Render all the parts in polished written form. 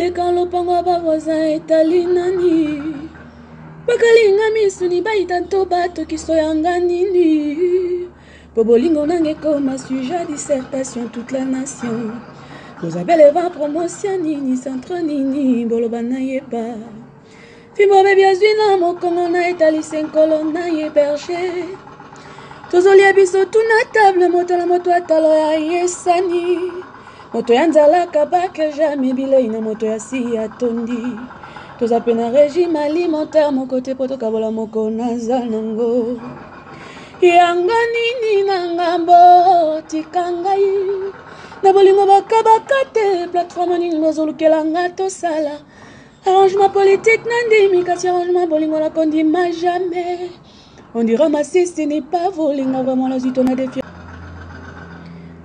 ezoleka lopango ya bavoisin etali nani bakalinga misuni baita nto batokiso yanga nini po bolingo nange ekoma sujet dissertation toute la nation bozabele va promotion nini centre nini boloba nayeba fimbo bebi azwi na mokongo na etalisa enkolo na ye berger tozolia biso tuna table moto na moto atalo ya yesani moto ya nzalaka bake jamais bilei na moto ya si atondi toza pe na régime alimentaire moko te po tokabola moko naza nango yanga nini na ngambo tika ngai na bolingo bakabaka te plateforme nini bozolukelanga tosala arrangement politique nandimi kasi arrangement bolingo nakondima jamais on dira masisi n'est pas volinga vraiment la zito na défi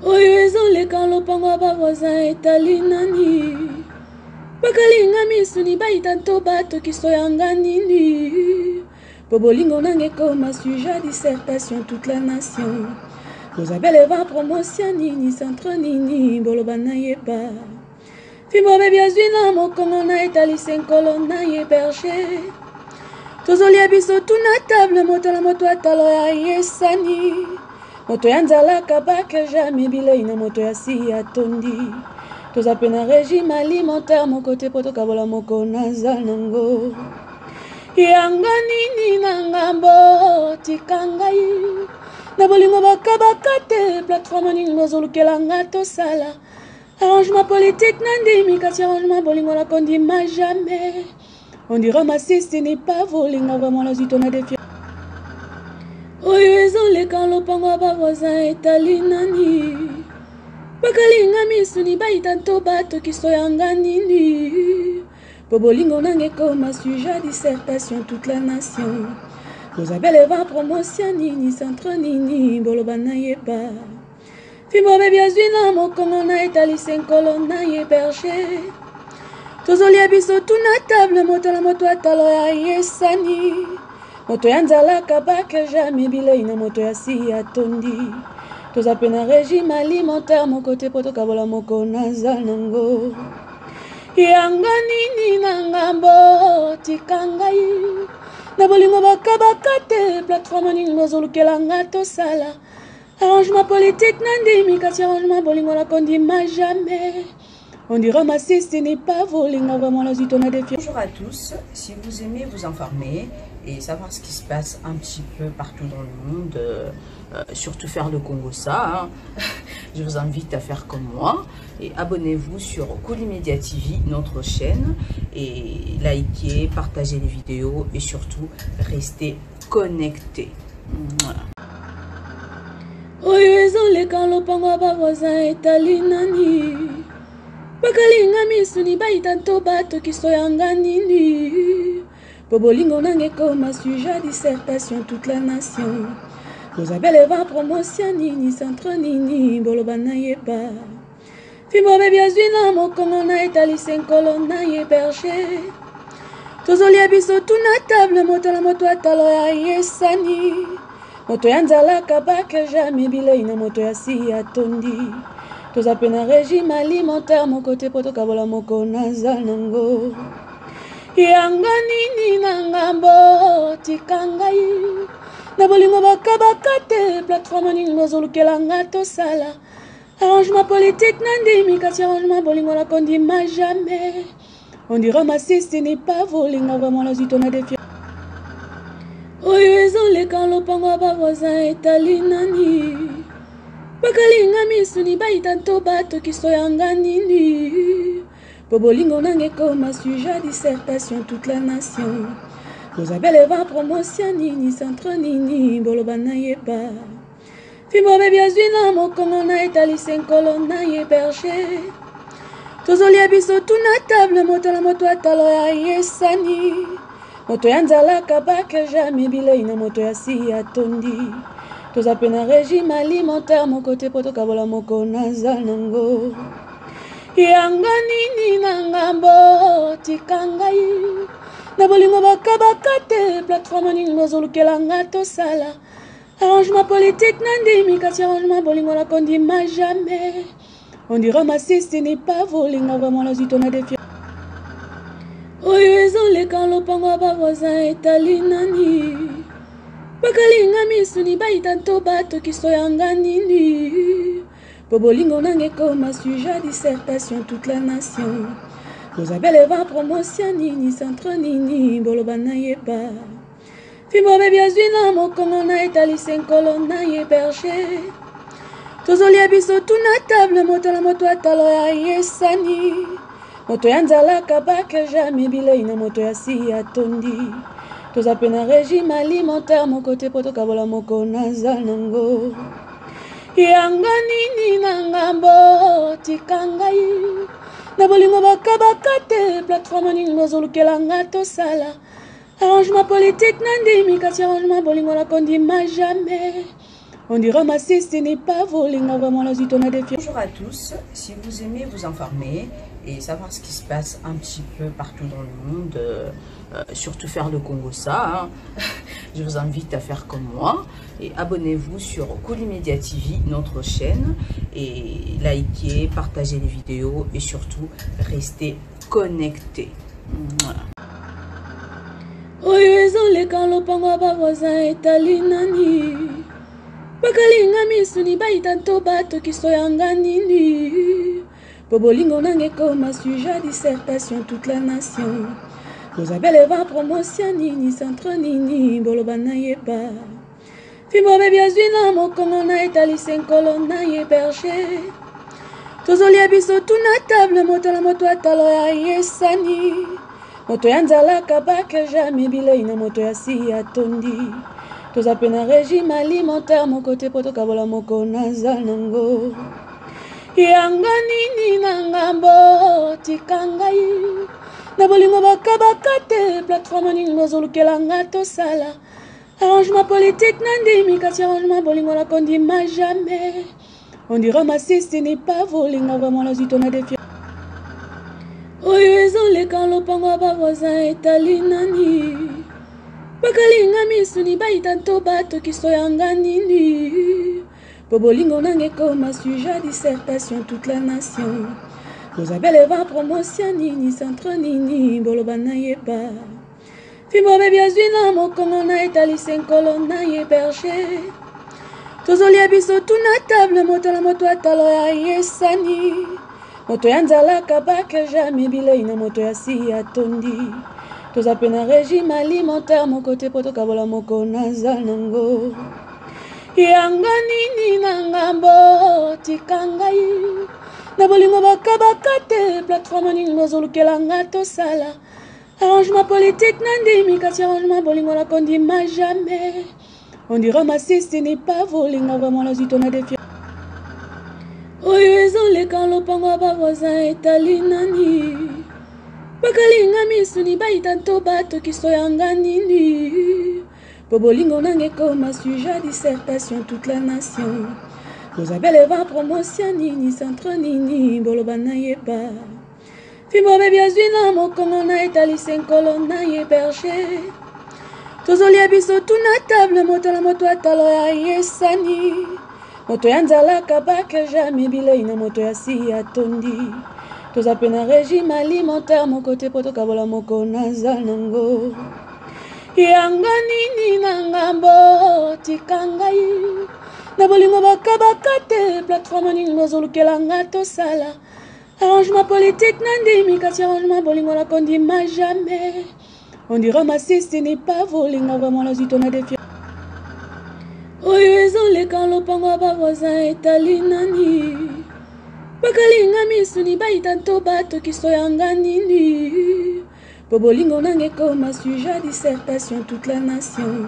oyo ezoleka lopango ya bavoisin etali nani bakalinga misuni baita nto batokiso yanga nini po bolingo nange ekoma sujet dissertation toute la nation bozabele va promotion nini centre nini boloba nayeba fimbo bebi azwi na mokongo na etalisa enkolo na ye berger tozolia biso tuna table moto na moto atalo ya yesani moto ya nzalaka bake jamais bilei na moto ya si atondi toza pe na régime alimentaire moko te po tokabola moko naza nango yanga nini na ngambo tika ngai na bolingo bakabaka te plateforme nini bozolukelanga tosala arrangement politique nandimi kasi arrangement bolingo nakondima jamais on dira masisi n'est pas volinga vraiment la zito na défi oyo ezoleka lopango ya bavoisin etali nani bakalinga misuni baita nto batokiso yanga nini po bolingo nange ekoma sujet dissertation toute la nation bozabele va promotion nini centre nini boloba nayeba fimbo bebi azwi na mokongo na etalisa enkolo na ye berger tozolia biso tuna table moto na moto atalo ya yesani moto ya nzalaka bake jamais bilei na moto ya si atondi toza pe na régime alimentaire moko te po tokabola moko naza nango yanga nini na ngambo tika ngai na bolingo bakabaka te plateforme nini bozolukelanga tosala arrangement politique nandimi kasi arrangement bolingo nakondima jamais on dira masisi n'est pas volinga vraiment la zito na défi. Bonjour à tous, si vous aimez vous informer et savoir ce qui se passe un petit peu partout dans le monde, surtout faire le Congo ça, hein, je vous invite à faire comme moi et abonnez-vous sur Kolimedia TV, notre chaîne, et likez, partagez les vidéos et surtout restez connectés. Voilà. Oyo ezoleka lopango ya bavoisin etali nani bakalinga misuni baita nto batokiso yanga nini po bolingo nange ekoma sujet dissertation toute la nation bozabele va promotion nini centre nini boloba nayeba fimbo bebi azwi na mokongo na etalisa enkolo na ye berger tozolia biso tuna table moto na moto atalo ya yesani moto ya nzalaka bake jamais bilei na moto ya si atondi toza pe na régime alimentaire moko te po tokabola moko naza nango yanga nini na ngambo tika ngai na bolingo bakabaka te plateforme nini bozolukelanga tosala arrangement politique nandimi kasi arrangement bolingo nakondima jamais on dira masisi n'est pas volinga vraiment la zito na défi oyo ezoleka lopango ya bavoisin etali nani bakalinga misuni baita nto batokiso yanga nini po bolingo nange ekoma sujet dissertation toute la nation bozabele va promotion nini centre nini boloba nayeba fimbo bebi azwi na mokongo na etalisa enkolo na ye berger tozolia biso tuna table moto na moto atalo ya yesani moto ya nzalaka bake jamais bilei na moto ya si atondi toza pe na régime alimentaire moko te po tokabola moko naza nango yanga nini na ngambo tika ngai na bolingo bakabaka te plateforme nini bozolukelanga tosala arrangement politique nandimi kasi arrangement bolingo nakondima jamais on dira masisi n'est pas volinga vraiment la zito na défi oyo ezoleka lopango ya bavoisin etali nani bakalinga misuni baita nto bato kisoyanga nini po bolingo nange ekoma sujet dissertation toute la nation bozabele va promotion nini centre nini boloba nayeba fimbo bebi azwi na mokongo na etalisa enkolo na ye berger tozolia biso tuna table moto na moto atalo ya yesani moto ya nzalaka bake jamais bilei na moto ya si atondi toza pe na régime alimentaire moko te po tokabola moko naza nango yanga nini na ngambo tika ngai na bolingo bakabaka te plateforme nini bozolukelanga tosala arrangement politique nandimi kasi arrangement bolingo nakondima jamais. On dira ma ce n'est pas voling, vraiment la suite on a des filles. Bonjour à tous, si vous aimez vous informer et savoir ce qui se passe un petit peu partout dans le monde, surtout faire le Congo ça, je vous invite à faire comme moi et abonnez-vous sur Kolimedia TV, notre chaîne, et likez, partagez les vidéos et surtout restez connectés. Voilà. Oyo ezoleka lopango ya bavoisin etali nani bakalinga misuni baita nto bato kisoyanga nini po bolingo nange ekoma sujet dissertation toute la nation bozabele va promotion nini centre nini boloba nayeba fimbo bebi azwi na mokongo na etalisa enkolo na ye berger tozolia biso tuna table moto na moto atalo ya yesani moto ya nzalaka bake jamais bilei na moto ya si atondi toza pe na régime alimentaire moko te po tokabola moko naza nango yanga nini na ngambo tika ngai na bolingo bakabaka te plateforme nini bozolukelanga tosala arrangement politique nandimi kasi arrangement bolingo nakondima jamais. On dira ma ce n'est pas voling, vraiment la suite on a des filles. Oyo ezoleka lopango ya bavoisin etali nani bakalinga misuni baita nto bato kisoyanga nini po bolingo nange ekoma sujet dissertation toute la nation bozabele va promotion nini centre nini boloba nayeba fimbo bebi azwi na mokongo na etalisa enkolo na ye berger tozolia biso tuna table moto na moto atalo ya yesani moto ya nzalaka bake jamais bilei na moto ya si atondi toza pe na régime alimentaire moko te po tokabola moko naza nango yanga nini na ngambo tika ngai na bolingo bakabaka te plateforme nini bozolukelanga tosala arrangement politique nandimi kasi arrangement bolingo nakondima jamais. On dira ma ce n'est pas voling, vraiment la suite on a des filles. Oyo ezoleka lopango ya bavoisin etali nani bakalinga misuni baita nto bato kisoyanga nini po bolingo nange ekoma sujet dissertation toute la nation bozabele va promotion nini centre nini boloba nayeba fimbo bebi azwi na mokongo na etalisa enkolo na ye berger tozolia biso tuna table moto na moto atalo ya yesani moto ya nzalaka bake jamais bilei na moto ya si atondi toza pe na régime alimentaire moko te po tokabola moko naza nango yanga nini na ngambo tika ngai na bolingo bakabaka te plateforme nini bozolukelanga tosala arrangement politique nandimi kasi arrangement bolingo nakondima jamais. On dira ma ce n'est pas voling, vraiment la suite on a des filles. Oyo ezoleka lopango ya bavoisin etali nani bakalinga misuni baita nto bato kisoyanga nini po bolingo nange ekoma sujet dissertation toute la nation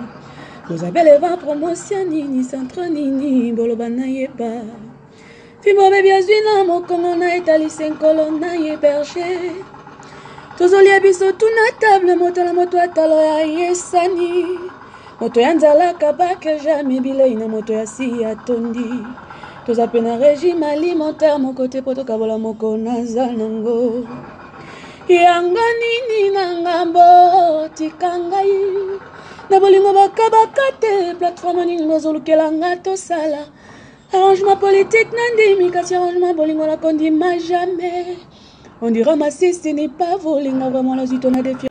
bozabele va promotion nini centre nini boloba nayeba fimbo bebi azwi na mokongo na etalisa enkolo na ye berger tozolia biso tuna table moto na moto atalo ya yesani moto ya nzalaka bake jamais bilei na moto ya si atondi toza pe na régime alimentaire moko te po tokabola moko naza nango yanga nini na ngambo tika ngai na bolingo bakabaka te plateforme nini bozolukelanga tosala arrangement politique nandimi kasi arrangement bolingo nakondima jamais. On dit ramasser, ce n'est pas voler. Vraiment, la suite, on a des filles.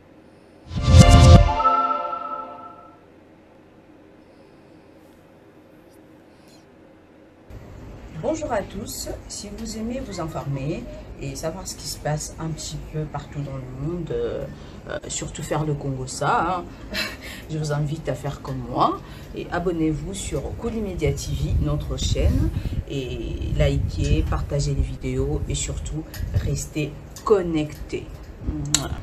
Bonjour à tous, si vous aimez vous informer et savoir ce qui se passe un petit peu partout dans le monde, surtout faire le Congo-ça, je vous invite à faire comme moi et abonnez-vous sur Koulimedia TV, notre chaîne, et likez, partagez les vidéos et surtout restez connectés. Voilà.